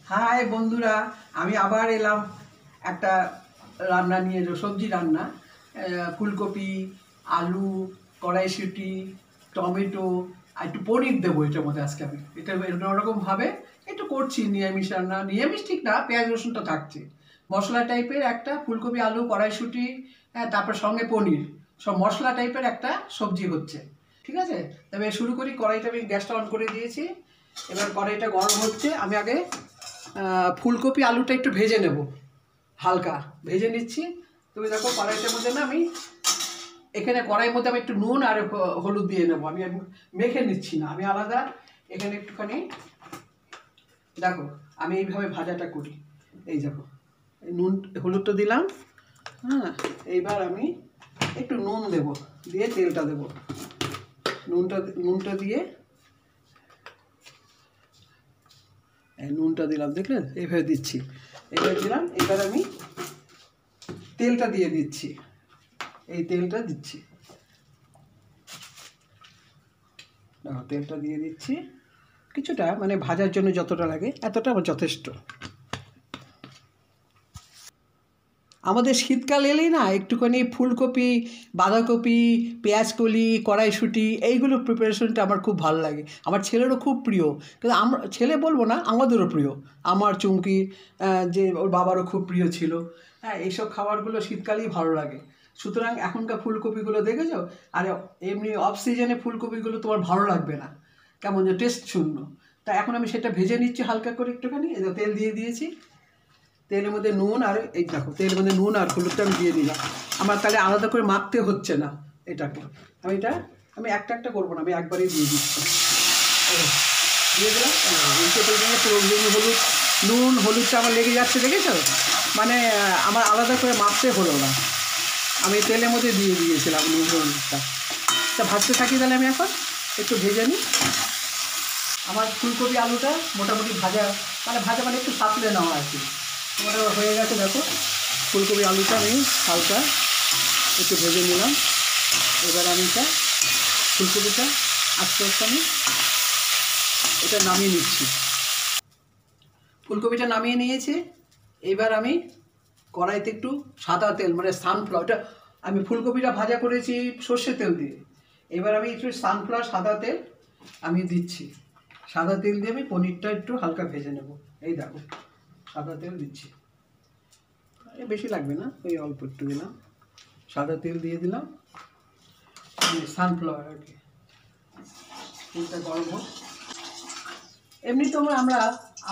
High বন্ধুরা, আমি আবার এলাম একটা রান্না নিয়ে, সবজি রান্না। ফুলকপি, আলু, কড়াইশুঁটি, টমেটো আর একটু পনির দেবো এটার মধ্যে। আজকে আমি এটা অন্যরকমভাবে একটু করছি, নিরামিষ রান্না। নিরামিষ ঠিক না, পেঁয়াজ রসুনটা থাকছে, মশলা টাইপের একটা ফুলকপি, আলু, কড়াইশুঁটি, তারপর সঙ্গে পনির, সব মশলা টাইপের একটা সবজি হচ্ছে। ঠিক আছে, তবে শুরু করি। কড়াইটা আমি গ্যাসটা অন করে দিয়েছি। এবার কড়াইটা গরম হচ্ছে। আমি আগে ফুলকপি আলুটা একটু ভেজে নেব, হালকা ভেজে নিচ্ছি। তুমি দেখো কড়াইটার মধ্যে না, আমি এখানে কড়াইয়ের মধ্যে আমি একটু নুন আর হলুদ দিয়ে নেবো। আমি মেখে নিচ্ছি না, আমি আলাদা এখানে একটুখানি দেখো আমি এইভাবে ভাজাটা করি। এই দেখো নুন হলুদটা দিলাম, হ্যাঁ। এইবার আমি একটু নুন দেব, দিয়ে তেলটা দেব। নুনটা দিয়ে নুনটা দিলাম, দেখলেন? এইভাবে দিচ্ছি, এইভাবে দিলাম। এবার আমি তেলটা দিয়ে দিচ্ছি, এই তেলটা দিচ্ছি, তেলটা দিয়ে দিচ্ছি কিছুটা, মানে ভাজার জন্য যতটা লাগে এতটা আমার যথেষ্ট। আমাদের শীতকাল এলেই না একটুখানি ফুলকপি, বাঁধাকপি, পেঁয়াজকলি, কড়াইশুঁটি এইগুলোর প্রিপারেশনটা আমার খুব ভালো লাগে। আমার ছেলেরও খুব প্রিয়, কিন্তু আমরা ছেলে বলবো না, আমাদেরও প্রিয়। আমার চুমকি, যে ওর বাবারও খুব প্রিয় ছিল। হ্যাঁ, এইসব খাবারগুলো শীতকালেই ভালো লাগে। সুতরাং এখনকার ফুলকপিগুলো দেখেছো, আর এমনি অফ সিজনে ফুলকপিগুলো তোমার ভালো লাগবে না, কেমন যে টেস্ট শূন্য। তা এখন আমি সেটা ভেজে নিচ্ছি হালকা করে একটুখানি। তেল দিয়ে দিয়েছি, তেলের মধ্যে নুন আর এই দেখো তেলের মধ্যে নুন আর হলুদটা আমি দিয়ে দিলাম। আমার তাহলে আলাদা করে মাখতে হচ্ছে না এটাকে। আমি একটা একটা করবো না, আমি একবারেই দিয়ে দিচ্ছি। দিয়ে দিলাম হলুদ, নুন হলুদটা আমার লেগে যাচ্ছে, দেখেছো? মানে আমার আলাদা করে মাখতে হলো না, আমি তেলের মধ্যে দিয়ে দিয়েছিলাম নুন হলুদটা। তা ভাজতে থাকি, তাহলে আমি এখন একটু ভেজে নিই। আমার ফুলকপি আলুটা মোটামুটি ভাজা মানে একটু সাঁতলে নেওয়া আর কি, ওটা হয়ে গেছে। দেখো ফুলকপি আলুটা আমি হালকা একটু ভেজে নিলাম। এবার আমি ফুলকপিটা আস্তে আস্তে আমি এটা নামিয়ে নিচ্ছি। ফুলকপিটা নামিয়ে নিয়েছি। এবার আমি কড়াইতে একটু সাদা তেল, মানে সানফ্লাওয়ার, আমি ফুলকপিটা ভাজা করেছি সর্ষের তেল দিয়ে। এবার আমি একটু সানফ্লাওয়ার সাদা তেল আমি দিচ্ছি। সাদা তেল দিয়ে আমি পনিরটা একটু হালকা ভেজে নেব। এই দেখো সাদা তেল দিচ্ছি, বেশি লাগবে না, ওই অল্প একটু দিলাম। সাদা তেল দিয়ে দিলাম, সানফ্লাওয়ার আর কি। তেলটা গরম হোক। এমনি তো আমরা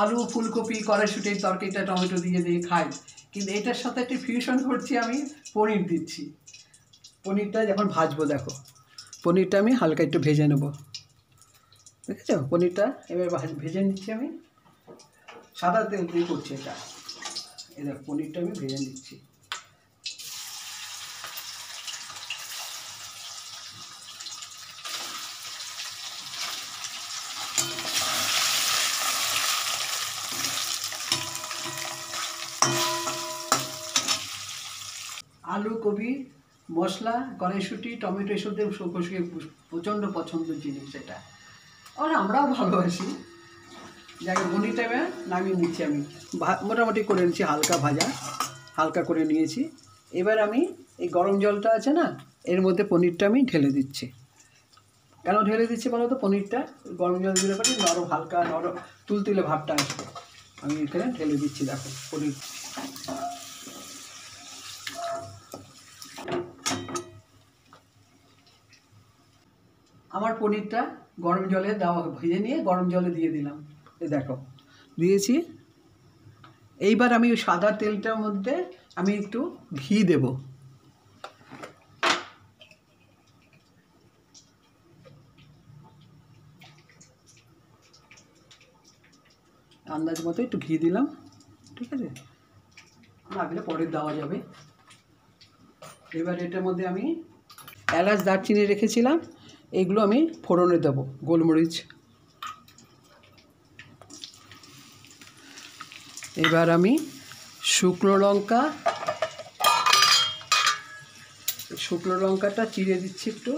আলু, ফুলকপি, কড়াইশুঁটির তরকারিটা টমেটো দিয়ে খাই, কিন্তু এটার সাথে একটু ফিউশন করছি, আমি পনির দিচ্ছি। পনিরটা যখন ভাজবো, দেখো পনিরটা আমি হালকা একটু ভেজে নেব, দেখেছো? পনিরটা এবার ভেজে নিচ্ছি আমি, সাদা তেল দিয়ে করছি এটা। এই দেখো পনিরটা আমি ভেজে নিচ্ছি। আলু, কপি, মশলা, কড়াইশুঁটি, টমেটো এসব দিয়ে কষিয়ে প্রচণ্ড পছন্দের জিনিস এটা, আর আমরাও ভালোবাসি। যাকে বনি টাইমে নামিয়ে নিচ্ছি আমি, মোটামুটি করে নিচ্ছি, হালকা করে নিয়েছি। এবার আমি এই গরম জলটা আছে না, এর মধ্যে পনিরটা আমি ঢেলে দিচ্ছি। কেন ঢেলে দিচ্ছি বলো তো? পনিরটা গরম জল দিলে পরে হালকা নরম তুলতুলে ভাবটা আসবে। আমি এখানে ঢেলে দিচ্ছি, দেখো পনির। আমার পনিরটা গরম জলে ভেজে নিয়ে গরম জলে দিয়ে দিলাম, এই দেখো দিয়েছি। এইবার আমি ওই সাদা তেলটার মধ্যে আমি একটু ঘি দেব, আন্দাজ মতো একটু ঘি দিলাম, ঠিক আছে? লাগলে পরে দেওয়া যাবে। এবার এটার মধ্যে আমি এলাচ, দারচিনি রেখেছিলাম, এইগুলো আমি ফোড়নে দেবো, গোলমরিচ। এবার আমি শুকনো লঙ্কাটা চিড়ে দিচ্ছি একটু,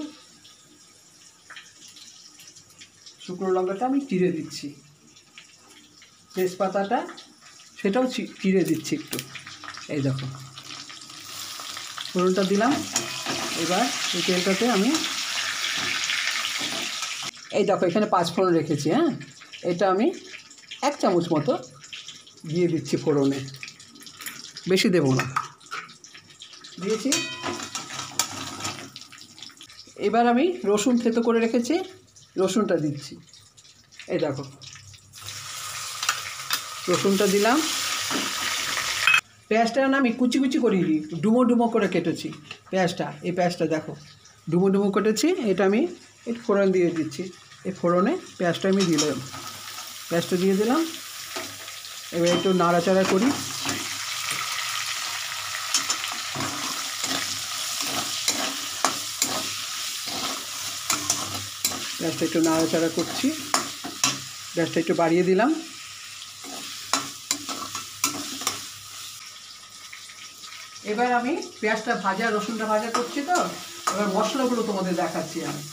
শুকনো লঙ্কাটা আমি চিড়ে দিচ্ছি। তেজপাতাটা সেটাও চিড়ে দিচ্ছি একটু। এই দেখো ফোড়নটা দিলাম। এবার এই তেলটাতে আমি এই দেখো এখানে 5 ফোড়ন রেখেছি। হ্যাঁ, এটা আমি 1 চামচ মতো দিয়ে দিচ্ছি ফোড়নে, বেশি দেবো না, দিয়েছি। এবার আমি রসুন থেতো করে রেখেছি, রসুনটা দিচ্ছি। এই দেখো রসুনটা দিলাম। পেঁয়াজটা না আমি কুচি কুচি করিনি, ডুমো ডুমো করে কেটেছি পেঁয়াজটা। এই পেঁয়াজটা দেখো ডুমো ডুমো কেটেছি। এটা আমি একটু ফোড়ন দিয়ে দিচ্ছি। এই ফোড়নে পেঁয়াজটা আমি দিলাম, পেঁয়াজটা দিয়ে দিলাম। এবার একটু নাড়াচাড়া করি। গ্যাসটা একটু নাড়াচাড়া করছি, গ্যাসটা একটু বাড়িয়ে দিলাম। এবার আমি পেঁয়াজটা ভাজা, রসুনটা ভাজা করছি। তো এবার মশলাগুলো তোমাদের দেখাচ্ছি আমি।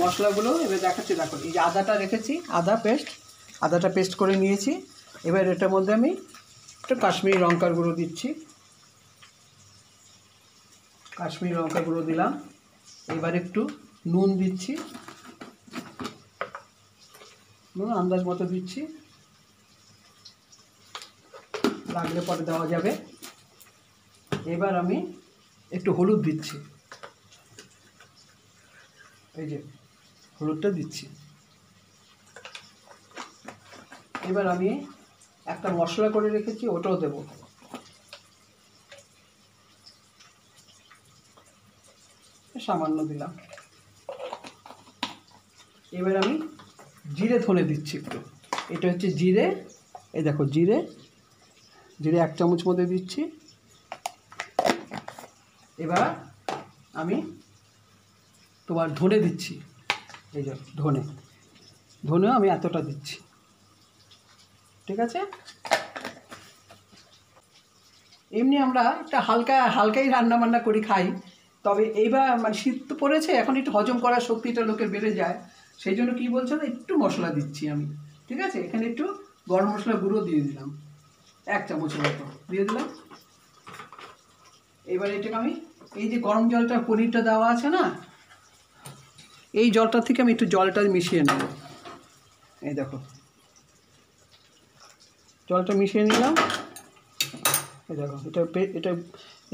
মশলাগুলো এবার দেখাচ্ছি। দেখো এই যে আদাটা রেখেছি, আদাটা পেস্ট করে নিয়েছি। এবার এটার মধ্যে আমি একটু কাশ্মীরি লঙ্কার গুঁড়ো দিচ্ছি, কাশ্মীরি লঙ্কা গুঁড়ো দিলাম। এবার একটু নুন দিচ্ছি, নুন আন্দাজ মতো দিচ্ছি, লাগলে পরে দেওয়া যাবে। এবার আমি একটু হলুদ দিচ্ছি, এই যে হলুদটা দিচ্ছি। এবার আমি একটা মশলা করে রেখেছি, ওটাও দেব। সামান্য দিলাম। এবার আমি জিরে ধনে দিচ্ছি একটু। এটা হচ্ছে জিরে, এই দেখো জিরে 1 চামচ মতো দিচ্ছি। এবার আমি তোমার ধনে দিচ্ছি, এই যে ধনেও আমি এতটা দিচ্ছি। ঠিক আছে, এমনি আমরা একটা হালকাই রান্নাবান্না করি খাই। তবে এইবার মানে শীত তো পড়েছে, এখন একটু হজম করার শক্তিটা লোকের বেড়ে যায়। সেই জন্য কী বলছো না, একটু মশলা দিচ্ছি আমি। ঠিক আছে, এখানে একটু গরম মশলা গুঁড়ো দিয়ে দিলাম, 1 চামচের মতো দিয়ে দিলাম। এবার এটাকে আমি এই যে গরম জলটা পনিরটা দেওয়া আছে না, এই জলটা থেকে আমি একটু জলটা মিশিয়ে নেব। এই দেখো জলটা মিশিয়ে নিলাম। এই দেখো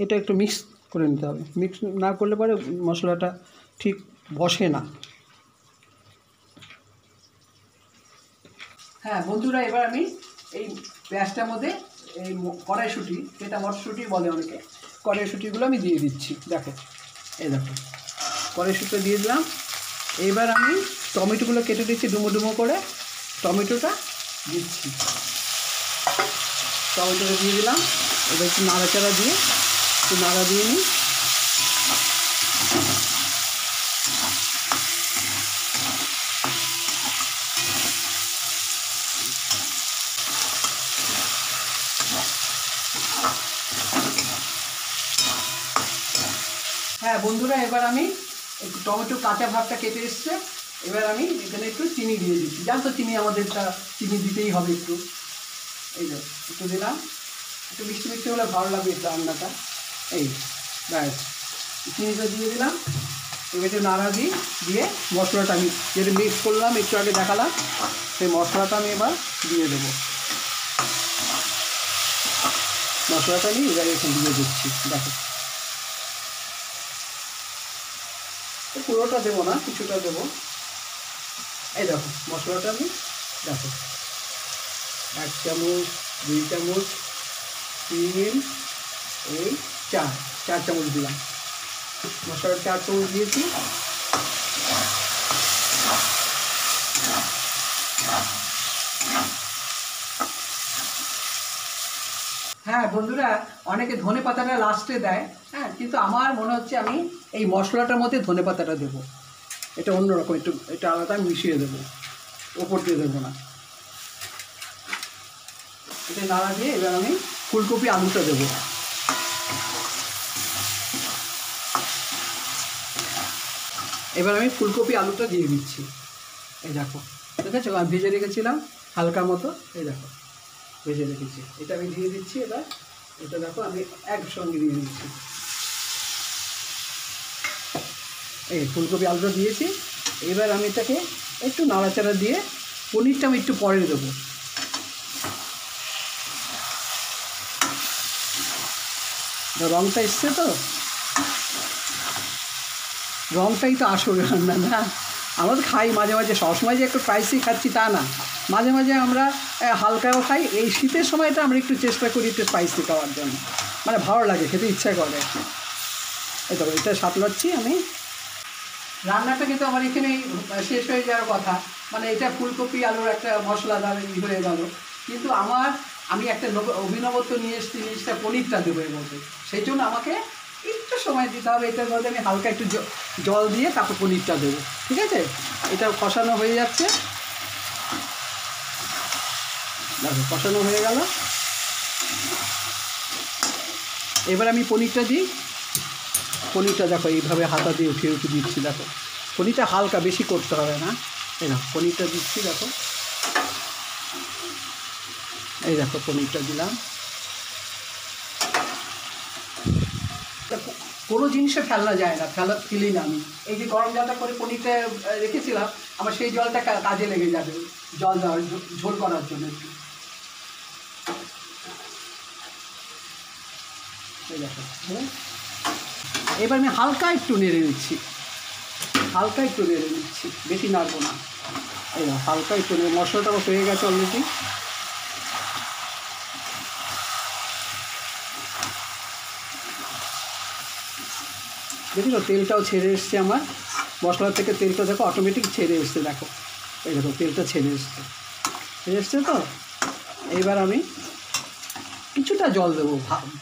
এটা একটু মিক্স করে নিতে হবে। মিক্স না করলে পরে মশলাটা ঠিক বসে না। হ্যাঁ বন্ধুরা, এবার আমি এই পেঁয়াজটার মধ্যে এই কড়াইশুঁটি, যেটা মটরশুঁটি বলে অনেকে, কড়াইশুঁটিগুলো আমি দিয়ে দিচ্ছি। দেখো এই দেখো কড়াইশুঁটিটা দিয়ে দিলাম। এইবার আমি টমেটোগুলো কেটে দিচ্ছি ডুমো ডুমো করে, টমেটোটা দিচ্ছি। টমেটোটা দিয়ে দিলাম। এবার একটু নাড়াচাড়া দিয়ে নিই। হ্যাঁ বন্ধুরা, এবার আমি একটু টমেটো কাঁচা ভাবটা কেটে এসছে। এবার আমি এখানে একটু চিনি দিয়ে দিচ্ছি। জানতো চিনি আমাদেরটা চিনি দিতেই হবে একটু। এই যে একটু দিলাম, একটু মিষ্টি মিষ্টি হলে ভালো লাগবে একটু রান্নাটা। এই ব্যাস চিনিটা দিয়ে দিলাম। এবার একটু নাড়া দিয়ে মশলাটা আমি যেটা মিক্স করলাম একটু আগে দেখালাম, সেই মশলাটা আমি এবার দিয়ে দেবো। মশলাটা আমি এবার এখানে দিয়ে দিচ্ছি। দেখো পুরোটা দেবো না, কিছুটা দেবো। এই দেখো মশলাটা আমি দেখো 1 চামচ, 2 চামচ, 3, এই 4 চামচ দিলাম। মশলাটা 4 চামচ দিয়েছি। হ্যাঁ বন্ধুরা, অনেকে ধনে পাতাটা লাস্টে দেয়। হ্যাঁ, কিন্তু আমার মনে হচ্ছে আমি এই মশলাটার মধ্যে ধনে পাতাটা দেবো। এটা অন্যরকম, এটা আলাদা মিশিয়ে দেবো, ওপর দিয়ে দেবো না। এটা নাড়া দিয়ে এবার আমি ফুলকপি আলুটা দেবো। এবার আমি ফুলকপি আলুটা দিয়ে দিচ্ছি। এই দেখো, ঠিক আছে, আমি ভেজে রেখেছিলাম। হালকা মতো এই দেখো ভেজে রেখেছি, এটা আমি দিয়ে দিচ্ছি। এবার এটা দেখো আমি একসঙ্গে দিয়ে দিচ্ছি। এই ফুলকপি আলুটা দিয়েছি। এবার আমি এটাকে একটু নাড়াচাড়া দিয়ে পনিরটা আমি একটু পরে দেবো। রঙটা এসছে তো, রঙটাই তো আসল রান্না না। আমরা তো খাই মাঝে মাঝে, সবসময় যে একটু স্পাইসি খাচ্ছি তা না, মাঝে মাঝে আমরা হালকাও খাই। এই শীতের সময়টা আমরা একটু চেষ্টা করি একটু স্পাইসি খাওয়ার জন্য, মানে ভালো লাগে, খেতে ইচ্ছা করে। এই তো এটা সাতলাচ্ছি আমি। রান্নাটা কিন্তু আমার এখানেই শেষ হয়ে যাওয়ার কথা, মানে এটা ফুলকপি আলুর একটা মশলাদার হয়ে গেল। কিন্তু আমি একটা অভিনবত্ব নিয়ে এসেছি, জিনিসটা পনিরটা দেবো এর মধ্যে, সেই জন্য আমাকে একটু সময় দিতে হবে। এটার মধ্যে আমি হালকা একটু জল দিয়ে তারপর পনিরটা দেবো, ঠিক আছে? এটা কষানো হয়ে যাচ্ছে, দেখো কষানো হয়ে গেল। এবার আমি পনিরটা দিই। পনিরটা দেখো এইভাবে হাতা দিয়ে উঠিয়ে উঠিয়ে দিচ্ছি, দেখো পনিরটা হালকা, বেশি করতে হবে না। এই দেখো পনিরটা দিচ্ছি, দেখো এই দেখো পনিরটা দিলাম। কোনো জিনিসে ফেলা যায় না, ফেলি না আমি। এই যে গরম জলটা করে পনিরটা রেখেছিলাম, আমার সেই জলটা কাজে লেগে যাবে জল দেওয়ার, ঝোল করার জন্য একটু। এই দেখো এবার আমি হালকা একটু নেড়ে নিচ্ছি, হালকা একটু নেড়ে নিচ্ছি, বেশি নাড়বো না। এই দেখো হালকা একটু নেড়ে, মশলাটাও হয়ে গেছে অলরেডি। দেখি তো তেলটাও ছেড়ে এসছে আমার, মশলার থেকে তেলটা দেখো অটোমেটিক ছেড়ে এসছে, দেখো এই দেখো তেলটা ছেড়ে এসছে তো। এইবার আমি কিছুটা জল দেবো,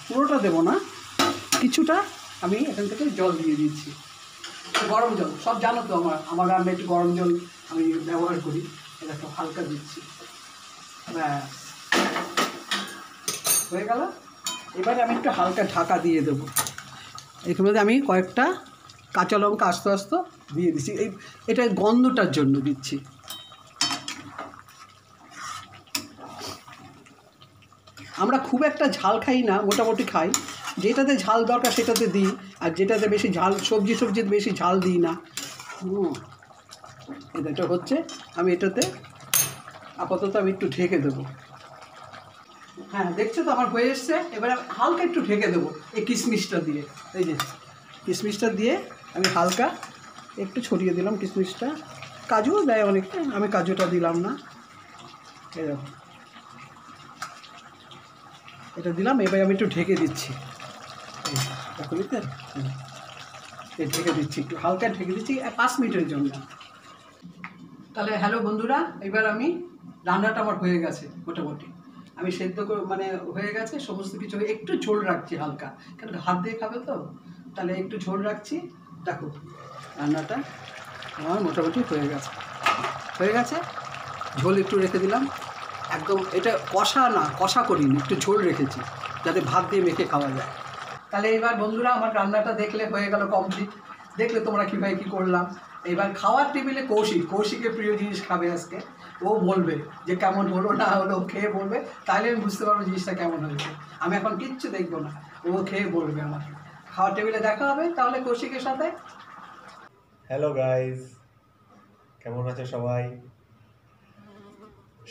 পুরোটা দেবো না, কিছুটা আমি এখান থেকে জল দিয়ে দিচ্ছি, গরম জল। সব জানো তো আমার রান্না একটু গরম জল আমি ব্যবহার করি। এটা একটু হালকা দিচ্ছি, ব্যাস হয়ে গেল। এবারে আমি একটু হালকা ঢাকা দিয়ে দেবো। এর মধ্যে আমি কয়েকটা কাঁচা লঙ্কা আস্তে আস্তে দিয়ে দিচ্ছি, এটা গন্ধটার জন্য দিচ্ছি। আমরা খুব একটা ঝাল খাই না, মোটামুটি খাই, যেটাতে ঝাল দরকার সেটাতে দিই, আর যেটাতে বেশি ঝাল সবজিতে বেশি ঝাল দিই না। এটা হচ্ছে, আমি এটাতে আপাতত আমি একটু ঢেকে দেবো। হ্যাঁ দেখছো তো আমার হয়ে এসছে। এবার আমি হালকা একটু ঢেকে দেবো এই কিশমিশটা দিয়ে। এই যে কিশমিশটা দিয়ে আমি হালকা একটু ছড়িয়ে দিলাম কিশমিশটা, কাজুও দেয় অনেকে, আমি কাজুটা দিলাম না। এই দেখো এটা দিলাম, এবার আমি একটু ঢেকে দিচ্ছি। দেখো বুঝতে ঢেকে দিচ্ছি, একটু হালকা ঢেকে দিচ্ছি 5 মিনিটের জন্য। তাহলে হ্যালো বন্ধুরা, এবার আমি রান্নাটা আমার হয়ে গেছে মোটামুটি, আমি সেদ্ধ করে মানে হয়ে গেছে সমস্ত কিছু। একটু ঝোল রাখছি হালকা, কেন হাত দিয়ে খাবে তো, তাহলে একটু ঝোল রাখছি। দেখো রান্নাটা আমার মোটামুটি হয়ে গেছে। ঝোল একটু রেখে দিলাম, একদম এটা কষা না, কষা করিনি, একটু ঝোল রেখেছি যাতে ভাত দিয়ে মেখে খাওয়া যায়। তাহলে এবার বন্ধুরা আমার রান্নাটা দেখলে হয়ে গেল কমপ্লিট। দেখলে তোমরা কীভাবে কী করলাম। এবার খাওয়ার টেবিলে কৌশিকের প্রিয় জিনিস খাবে আজকে। ও বলবে যে কেমন হলো না হলো, খেয়ে বলবে, তাহলে আমি বুঝতে পারবো জিনিসটা কেমন হয়েছে। আমি এখন কিচ্ছু দেখবো না, ও খেয়ে বলবে আমাকে। খাওয়ার টেবিলে দেখা হবে তাহলে কৌশিকের সাথে। হ্যালো গাইস, কেমন আছে সবাই?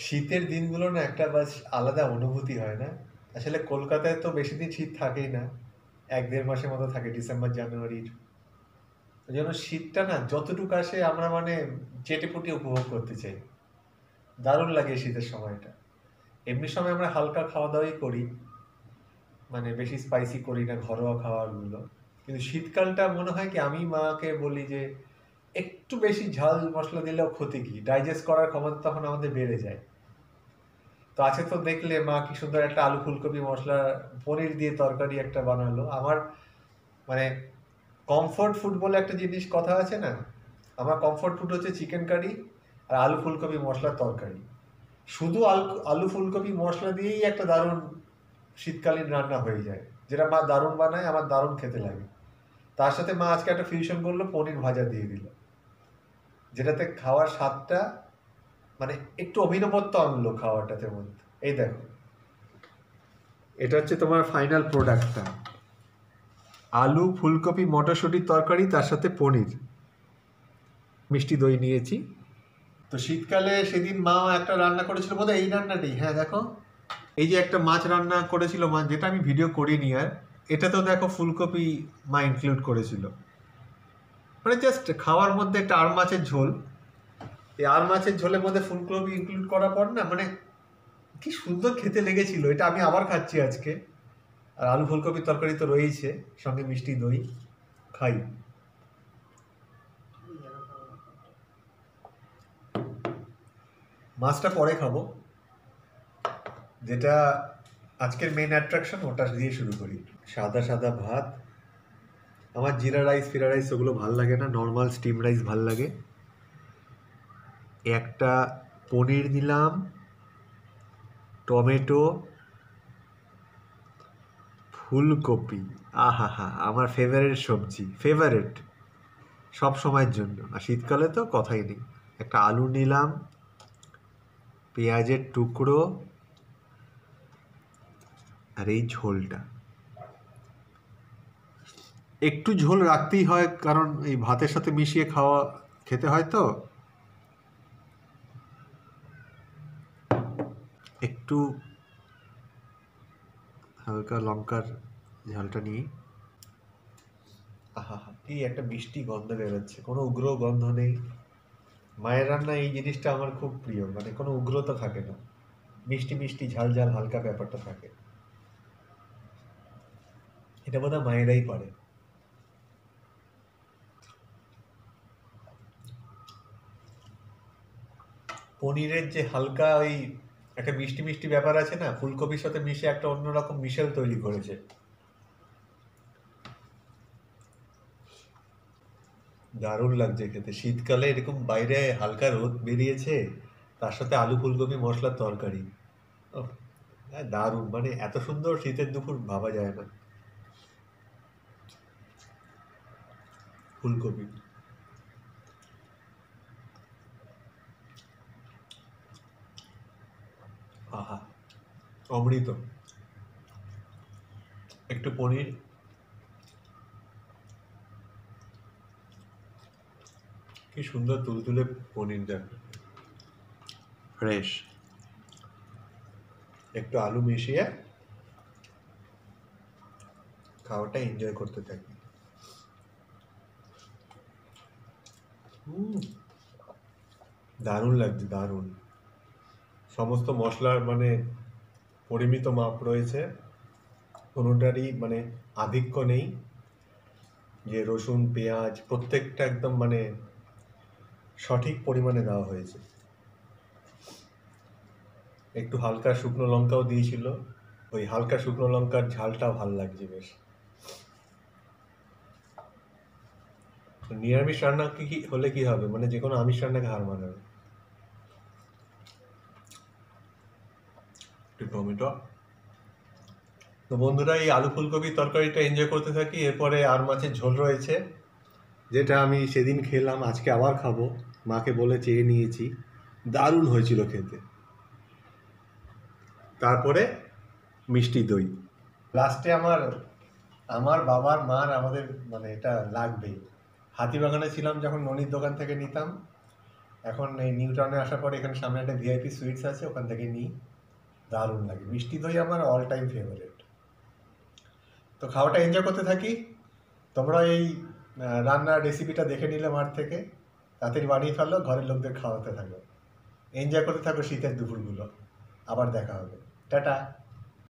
শীতের দিনগুলো না একটা বাস আলাদা অনুভূতি হয় না? আসলে কলকাতায় তো বেশি দিন শীত থাকেই না, 1-1.5 মাসের মতো থাকে, ডিসেম্বর জানুয়ারির। ওই জন্য শীতটা না যতটুকু আসে আমরা মানে চেটেপুটে উপভোগ করতে চাই, দারুণ লাগে শীতের সময়টা। এমনি সময় আমরা হালকা খাওয়া দাওয়াই করি, মানে বেশি স্পাইসি করি না ঘরোয়া খাবারগুলো। কিন্তু শীতকালটা মনে হয় কি, আমি মাকে বলি যে একটু বেশি ঝাল মশলা দিলেও ক্ষতি কি, ডাইজেস্ট করার ক্ষমতা তখন আমাদের বেড়ে যায়। তো আছে তো, দেখলে মা কি সুন্দর একটা আলু ফুলকপি মশলা পনির দিয়ে তরকারি একটা বানালো। আমার মানে কমফোর্ট ফুড বলে একটা জিনিস কথা আছে না, আমার কমফোর্ট ফুড হচ্ছে চিকেন কারি আর আলু ফুলকপি মশলার তরকারি। শুধু আলু ফুলকপি মশলা দিয়েই একটা দারুণ শীতকালীন রান্না হয়ে যায়, যেটা মা দারুণ বানায়, আমার দারুণ খেতে লাগে। তার সাথে মা আজকে একটা ফিউশন করলো, পনির ভাজা দিয়ে দিল, যেটাতে খাওয়ার স্বাদটা মানে একটু অভিনবত্ব আনলো খাওয়াটাতে মধ্যে। এই দেখো, এটা হচ্ছে তোমার ফাইনাল প্রোডাক্টটা, আলু ফুলকপি মটরশুঁটির তরকারি, তার সাথে পনির, মিষ্টি দই নিয়েছি। তো শীতকালে সেদিন মা একটা রান্না করেছিল, বোধহয় এই রান্নাটি, হ্যাঁ দেখো, এই যে একটা মাছ রান্না করেছিল মা, যেটা আমি ভিডিও করিনি আর, এটা তো দেখো ফুলকপি মা ইনক্লুড করেছিল। মানে জাস্ট খাওয়ার মধ্যে একটা আর মাছের ঝোল, এই আর মাছের ঝোলের মধ্যে ফুলকপি ইনক্লুড করার পর না, মানে কি সুন্দর খেতে লেগেছিল। এটা আমি আবার খাচ্ছি আজকে। আর আলু ফুলকপির তরকারি তো রয়েছে, সঙ্গে মিষ্টি দই, খাই। মাছটা পরে খাবো, যেটা আজকের মেন অ্যাট্রাকশন, ওটা দিয়ে শুরু করি। সাদা সাদা ভাত, আমার জিরা রাইস ফিরা রাইস ওগুলো ভাল লাগে না, নর্মাল স্টিম রাইস ভাল লাগে। একটা পনির দিলাম, টমেটো, ফুলকপি, আহা হা, আমার ফেভারিট সবজি, ফেভারিট সব সময়ের জন্য, আর শীতকালে তো কথাই নেই। একটা আলু নিলাম, পেঁয়াজের টুকরো, আর এই ঝোলটা, একটু ঝোল রাখতেই হয়, কারণ এই ভাতের সাথে মিশিয়ে খেতে হয় তো। একটু হালকা লঙ্কার ঝালটা নিয়ে, আহা হা, এই একটা মিষ্টি গন্ধ বেরোচ্ছে, কোনো উগ্র গন্ধ নেই। মায়ের রান্না এই জিনিসটা আমার খুব প্রিয়, মানে কোনো উগ্রতা থাকে না, মিষ্টি মিষ্টি ঝাল ঝাল হালকা ব্যাপারটা থাকে। এটা বোধহয় মায়েরাই পারে। পনিরের যে হালকা ওই একটা মিষ্টি মিষ্টি ব্যাপার আছে না, ফুলকপির সাথে মিশে একটা অন্যরকম মিশেল তৈরি করেছে। দারুণ লাগছে খেতে। শীতকালে এরকম বাইরে হালকা রোদ বেরিয়েছে, তার সাথে আলু ফুলকপি মশলার তরকারি, ওহ, দারুণ। মানে এত সুন্দর শীতের দুপুর ভাবা যায় না। ফুলকপি, আহা, অমৃত। একটু পনির, কি সুন্দর তুলতুলে পনিরটা, ফ্রেশ। একটু আলু মিশিয়ে খাওয়াটা এনজয় করতে থাকি। দারুণ লাগছে, দারুণ। সমস্ত মশলার মানে পরিমিত মাপ রয়েছে, কোনোটারই মানে আধিক্য নেই, যে রসুন পেঁয়াজ প্রত্যেকটা একদম মানে সঠিক পরিমাণে দেওয়া হয়েছে। একটু হালকা শুকনো লঙ্কাও দিয়েছিল, ওই হালকা শুকনো লঙ্কার ঝালটা ভাল লাগছে বেশ। নিরামিষ রান্না কি হলে কি হবে, মানে যে কোনো আমিষ রান্নাকে হার মানাবে। একটু টমেটো। তো বন্ধুরা, এই আলু ফুলকপির তরকারিটা এনজয় করতে থাকি। এরপরে আর মাছের ঝোল রয়েছে, যেটা আমি সেদিন খেলাম, আজকে আবার খাবো, মাকে বলে চেয়ে নিয়েছি, দারুণ হয়েছিল খেতে। তারপরে মিষ্টি দই লাস্টে। আমার বাবার মার আমাদের মানে এটা লাগবেই। হাতিবাগানে ছিলাম যখন, ননির দোকান থেকে নিতাম, এখন এই নিউ টাউনে আসার পরে এখানে সামনে একটা ভিআইপি সুইটস আছে, ওখান থেকে নিই, দারুণ লাগে। মিষ্টি দই আমার অল টাইম ফেভারিট। তো খাওয়াটা এনজয় করতে থাকি। তোমরা এই রান্নার রেসিপিটা দেখে নিলে মার থেকে, তাড়াতাড়ি বানিয়ে ফেলো, ঘরের লোকদের খাওয়াতে থাকো, এনজয় করতে থাকো শীতের দুপুরগুলো। আবার দেখা হবে, টাটা।